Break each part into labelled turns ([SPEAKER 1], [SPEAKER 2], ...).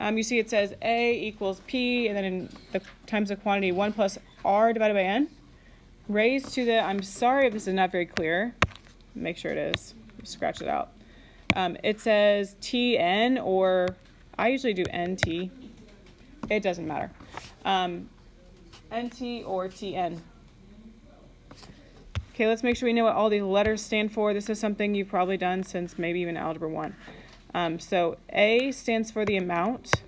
[SPEAKER 1] You see it says A equals P, and then in the times the quantity 1 plus R divided by N. Raised to the, I'm sorry if this is not very clear. Make sure it is. Scratch it out. It says Tn, or I usually do Nt. It doesn't matter. Nt or Tn. Okay, let's make sure we know what all these letters stand for. This is something you've probably done since maybe even Algebra 1. So A stands for the amount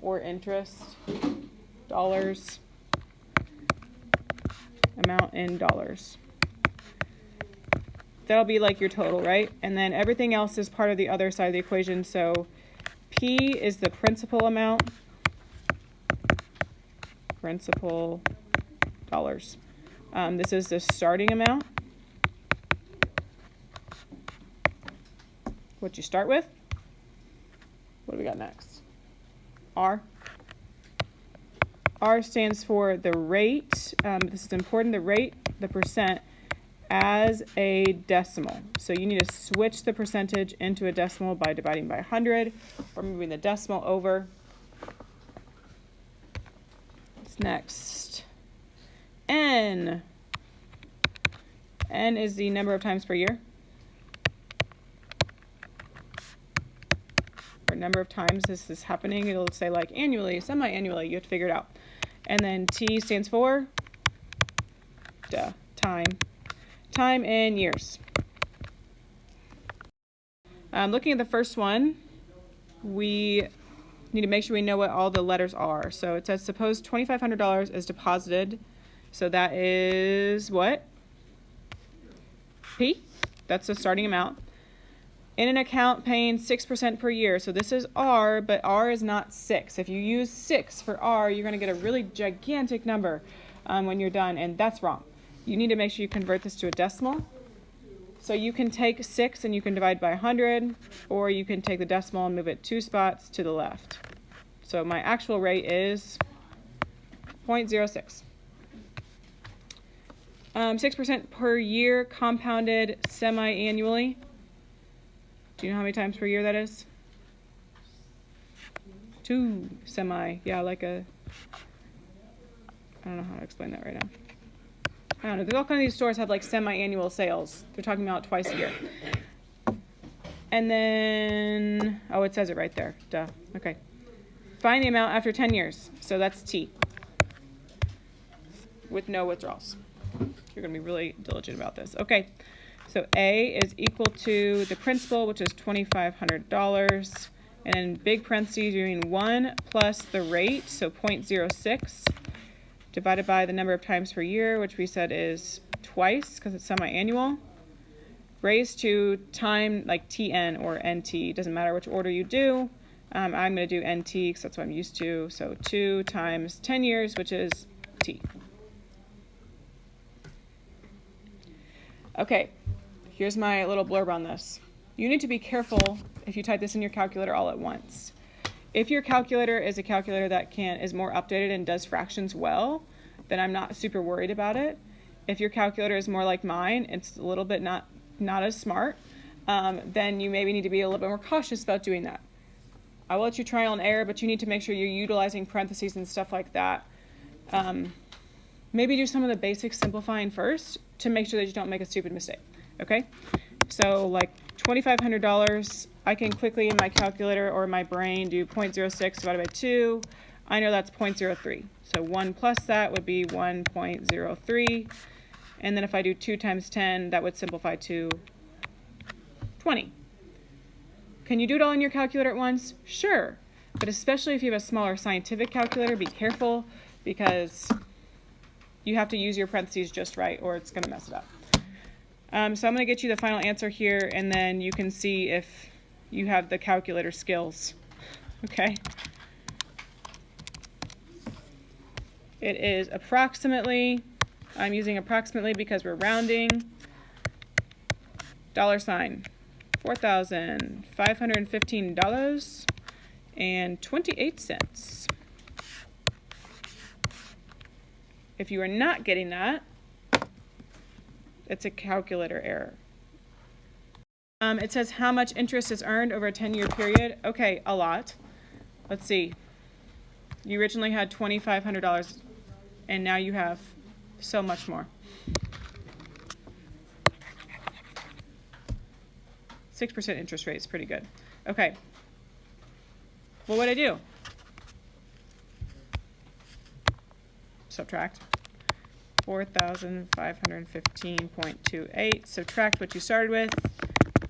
[SPEAKER 1] or interest, dollars, amount in dollars. That'll be like your total, right? And then everything else is part of the other side of the equation. So P is the principal amount, principal dollars. This is the starting amount, what you start with. What do we got next? R. R stands for the rate. This is important, the rate, the percent, as a decimal. So you need to switch the percentage into a decimal by dividing by 100 or moving the decimal over. What's next? N. N is the number of times per year. Or number of times this is happening. It'll say like annually, semi-annually. You have to figure it out. And then T stands for time. Time in years. Looking at the first one, we need to make sure we know what all the letters are. So it says, suppose $2,500 is deposited. So that is what? P. That's the starting amount. In an account paying 6% per year. So this is R, but R is not 6. If you use 6 for R, you're going to get a really gigantic number when you're done, and that's wrong. You need to make sure you convert this to a decimal. So you can take 6 and you can divide by 100, or you can take the decimal and move it 2 spots to the left. So my actual rate is 0.06. 6% per year compounded semi-annually. Do you know how many times per year that is? 2 semi. Yeah, like a... I don't know how to explain that right now. I don't know. There's all kinds of these stores have like semi-annual sales. They're talking about twice a year. And then, oh, it says it right there. Duh. Okay. Find the amount after 10 years. So that's T. With no withdrawals. You're going to be really diligent about this. Okay. So A is equal to the principal, which is $2,500. And in big parentheses, you're doing 1 plus the rate, so 0.06. Divided by the number of times per year, which we said is twice because it's semi-annual, raised to time, like Tn or Nt. Doesn't matter which order you do. I'm going to do Nt because that's what I'm used to. So 2 times 10 years, which is T. Okay, here's my little blurb on this. You need to be careful if you type this in your calculator all at once. If your calculator is a calculator that is more updated and does fractions well, then I'm not super worried about it. If your calculator is more like mine, it's a little bit not as smart, then you maybe need to be a little bit more cautious about doing that. I will let you trial and error, but you need to make sure you're utilizing parentheses and stuff like that. Maybe do some of the basic simplifying first to make sure that you don't make a stupid mistake, okay? So like $2,500, I can quickly in my calculator or my brain do 0.06 divided by 2. I know that's 0.03. So 1 plus that would be 1.03. And then if I do 2 times 10, that would simplify to 20. Can you do it all in your calculator at once? Sure. But especially if you have a smaller scientific calculator, be careful because you have to use your parentheses just right or it's going to mess it up. So I'm going to get you the final answer here, and then you can see if you have the calculator skills. Okay? It is approximately, I'm using approximately because we're rounding, $sign, $4,515.28. If you are not getting that, it's a calculator error. It says how much interest is earned over a 10-year period. Okay, a lot. Let's see. You originally had $2,500, and now you have so much more. 6% interest rate is pretty good. Okay. Well, what do I do? Subtract. 4,515.28. Subtract what you started with,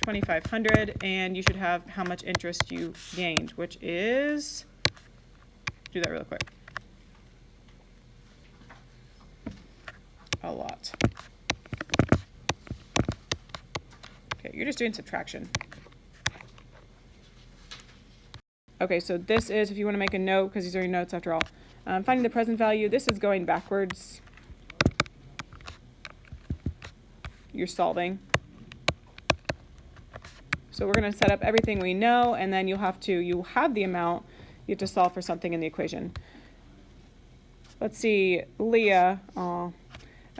[SPEAKER 1] 2,500, and you should have how much interest you gained, which is, do that real quick. A lot. Okay, you're just doing subtraction. Okay, so this is, if you want to make a note, because these are your notes after all, finding the present value. This is going backwards. You're solving. So we're going to set up everything we know, and then you have the amount, you have to solve for something in the equation. Let's see, Leah,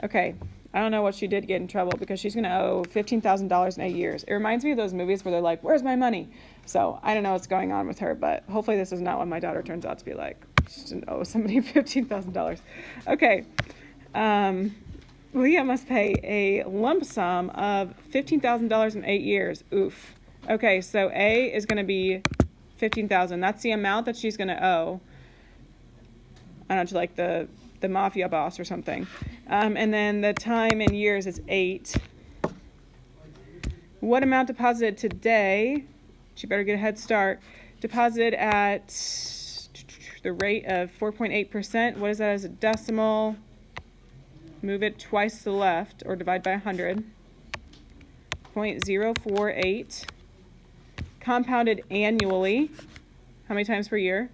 [SPEAKER 1] okay, I don't know what she did get in trouble because she's going to owe $15,000 in 8 years. It reminds me of those movies where they're like, where's my money? So I don't know what's going on with her, but hopefully this is not what my daughter turns out to be like. She didn't owe somebody $15,000. Okay. Leah must pay a lump sum of $15,000 in 8 years. Oof. Okay, so A is going to be $15,000. That's the amount that she's going to owe. I don't know, to like the mafia boss or something. And then the time in years is 8. What amount deposited today? She better get a head start. Deposited at the rate of 4.8%. What is that as a decimal? Move it twice to the left, or divide by 100. 0.048. Compounded annually. How many times per year?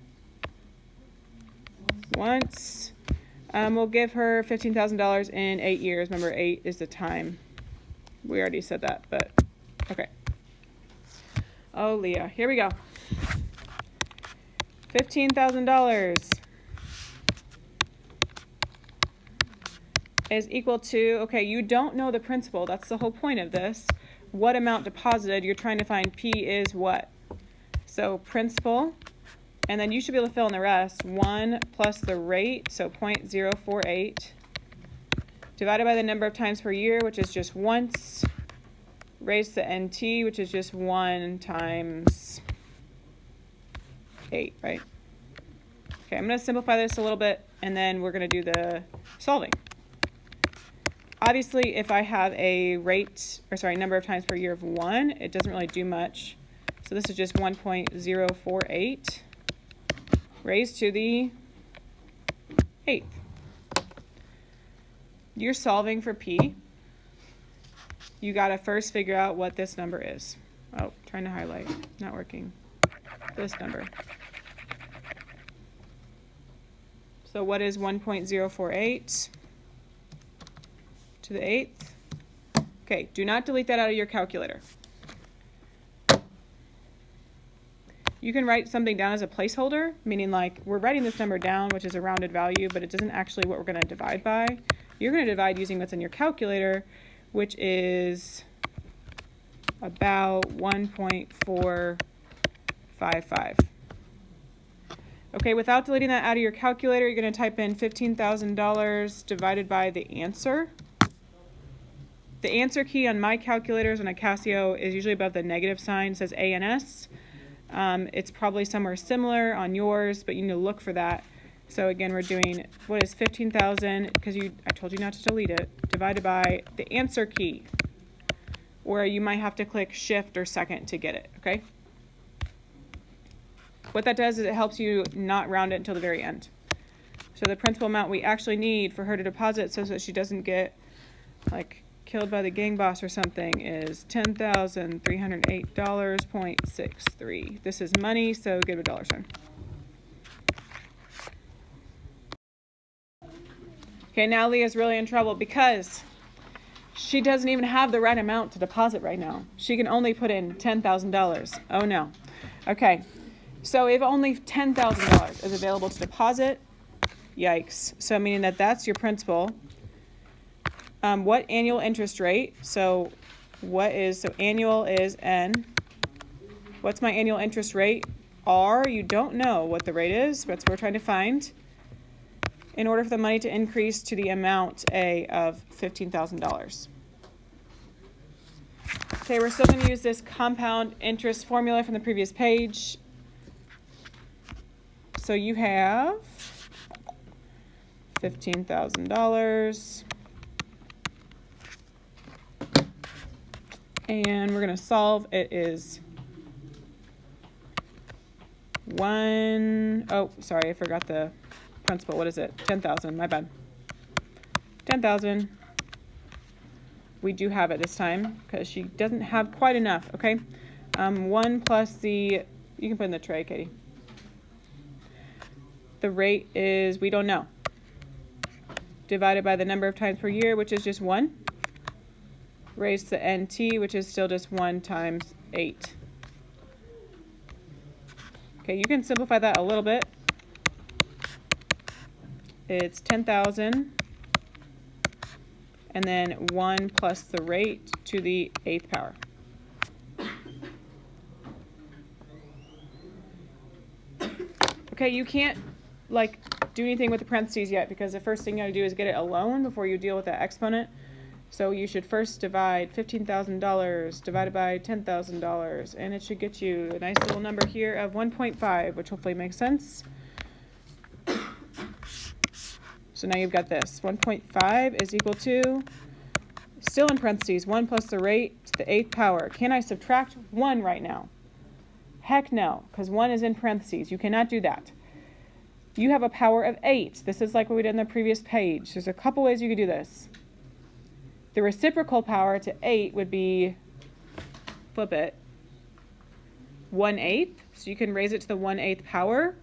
[SPEAKER 1] Once. We'll give her $15,000 in 8 years. Remember, 8 is the time. We already said that, but okay. Oh, Leah. Here we go. $15,000 is equal to, okay, you don't know the principal. That's the whole point of this. What amount deposited? You're trying to find P is what? So principal, and then you should be able to fill in the rest. 1 plus the rate, so 0.048, divided by the number of times per year, which is just once, raised to NT, which is just 1 times 8, right? Okay, I'm going to simplify this a little bit, and then we're going to do the solving. Obviously, if I have a number of times per year of 1, it doesn't really do much. So this is just 1.048 raised to the 8th. You're solving for P. You got to first figure out what this number is. Oh, trying to highlight, not working. This number. So what is 1.048 to the 8th? Okay, do not delete that out of your calculator. You can write something down as a placeholder, meaning like we're writing this number down, which is a rounded value, but it doesn't actually what we're going to divide by. You're going to divide using what's in your calculator, which is about 1.455. Okay, without deleting that out of your calculator, you're going to type in $15,000 divided by the answer. The answer key on my calculators on a Casio is usually above the negative sign. It says ANS. It's probably somewhere similar on yours, but you need to look for that. So again, we're doing, what is 15,000, because I told you not to delete it, divided by the answer key, where you might have to click shift or second to get it, okay? What that does is it helps you not round it until the very end. So the principal amount we actually need for her to deposit so that she doesn't get like killed by the gang boss or something is $10,308.63. This is money, so give it a dollar sign. Okay, now Leah's really in trouble because she doesn't even have the right amount to deposit right now. She can only put in $10,000. Oh no. Okay, so if only $10,000 is available to deposit, yikes. So meaning that that's your principal. What annual interest rate? So so annual is N. What's my annual interest rate? R, you don't know what the rate is. That's what we're trying to find. In order for the money to increase to the amount A of $15,000. Okay, we're still going to use this compound interest formula from the previous page. So you have $15,000. And we're going to solve. It is oh, sorry, I forgot the principal. What is it? 10,000, my bad. 10,000. We do have it this time because she doesn't have quite enough, okay? 1 plus the, you can put in the tray, Katie. The rate is, we don't know. Divided by the number of times per year, which is just 1. Raised to NT, which is still just 1 times 8. Okay, you can simplify that a little bit. It's 10,000, and then 1 plus the rate to the 8th power. Okay, you can't do anything with the parentheses yet because the first thing you gotta do is get it alone before you deal with that exponent. So you should first divide $15,000 divided by $10,000, and it should get you a nice little number here of 1.5, which hopefully makes sense. So now you've got this. 1.5 is equal to, still in parentheses, 1 plus the rate to the 8th power. Can I subtract 1 right now? Heck no, because 1 is in parentheses. You cannot do that. You have a power of 8. This is like what we did in the previous page. There's a couple ways you could do this. The reciprocal power to 8 would be, flip it, 1/8. So you can raise it to the 1/8 power.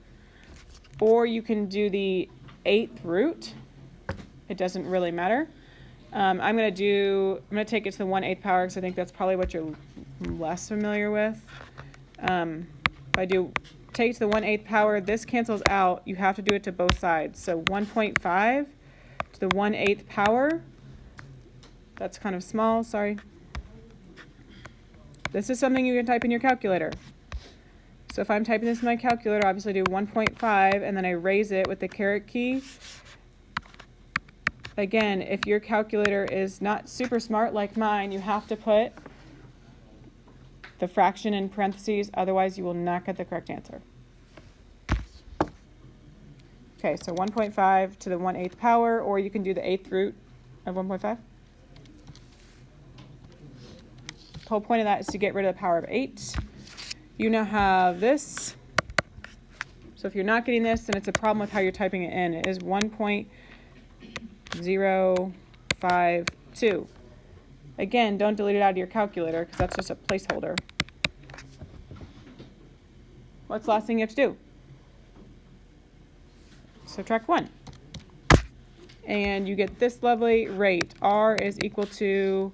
[SPEAKER 1] Or you can do the 8th root. It doesn't really matter. I'm going to take it to the 1/8 power because I think that's probably what you're less familiar with. If I do take it to the 1/8 power, this cancels out. You have to do it to both sides. So 1.5 to the 1/8 power. That's kind of small, sorry. This is something you can type in your calculator. So if I'm typing this in my calculator, obviously I do 1.5 and then I raise it with the caret key. Again, if your calculator is not super smart like mine, you have to put the fraction in parentheses, otherwise you will not get the correct answer. Okay, so 1.5 to the 1/8 power, or you can do the 8th root of 1.5. The whole point of that is to get rid of the power of 8. You now have this. So if you're not getting this, then it's a problem with how you're typing it in. It is 1.052. Again, don't delete it out of your calculator because that's just a placeholder. What's the last thing you have to do? Subtract 1. And you get this lovely rate. R is equal to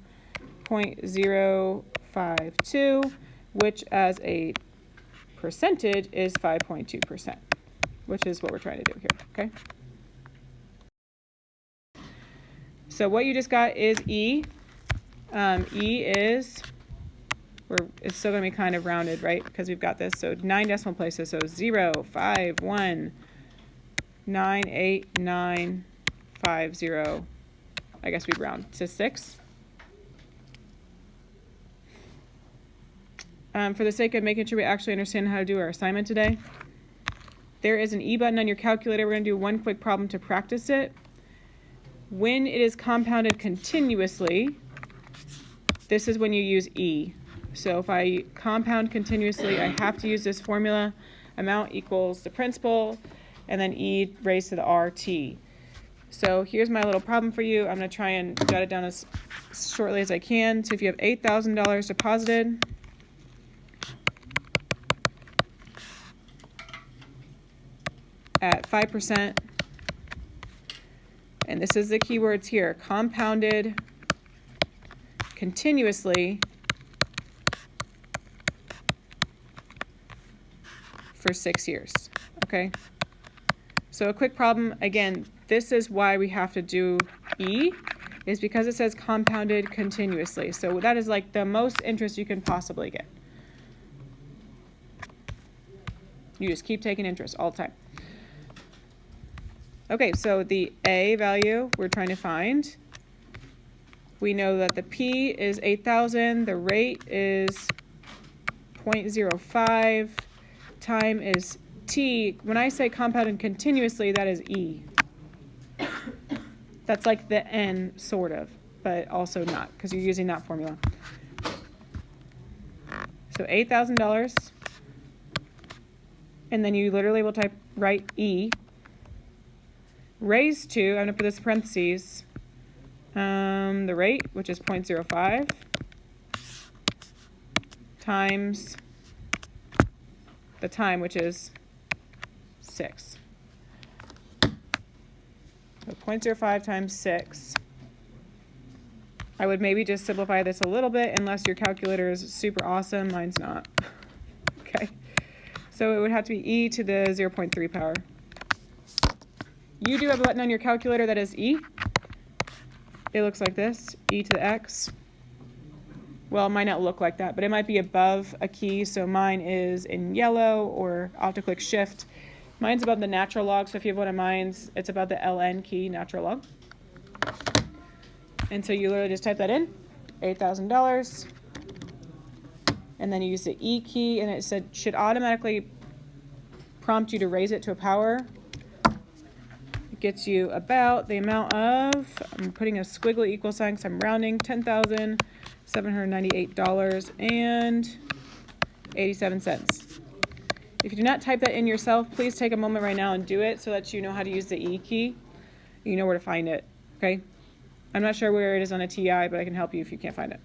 [SPEAKER 1] 0.052, which as a percentage is 5.2%, which is what we're trying to do here, okay? So what you just got is E. E is, it's still going to be kind of rounded, right? Because we've got this. So 9 decimal places. So 0, 5, 1, 9, 8, 9, 5, 0. I guess we'd round to 6. For the sake of making sure we actually understand how to do our assignment today, there is an E button on your calculator. We're going to do one quick problem to practice it. When it is compounded continuously, this is when you use E. So if I compound continuously, I have to use this formula. Amount equals the principal, and then E raised to the RT. So here's my little problem for you. I'm going to try and jot it down as shortly as I can. So if you have $8,000 deposited, at 5%, and this is the keywords here, compounded continuously for 6 years, okay? So a quick problem, again, this is why we have to do E, is because it says compounded continuously. So that is like the most interest you can possibly get. You just keep taking interest all the time. Okay, so the A value we're trying to find. We know that the P is 8,000, the rate is 0.05, time is T. When I say compounded continuously, that is E. That's like the N, sort of, but also not, because you're using that formula. So $8,000, and then you literally will write E, raised to, I'm going to put this in parentheses, the rate, which is 0.05, times the time, which is 6. So 0.05 times 6. I would maybe just simplify this a little bit, unless your calculator is super awesome. Mine's not. Okay. So it would have to be e to the 0.3 power. You do have a button on your calculator that is e. It looks like this, e to the x. Well, it might not look like that, but it might be above a key. So mine is in yellow, or I'll have to click shift. Mine's above the natural log, so if you have one of mine's, it's above the LN key, natural log. And so you literally just type that in, $8,000, and then you use the E key, and it should automatically prompt you to raise it to a power. It gets you about the amount of, I'm putting a squiggly equal sign because I'm rounding, $10,798.87. If you do not type that in yourself, please take a moment right now and do it so that you know how to use the E key. You know where to find it, okay? I'm not sure where it is on a TI, but I can help you if you can't find it.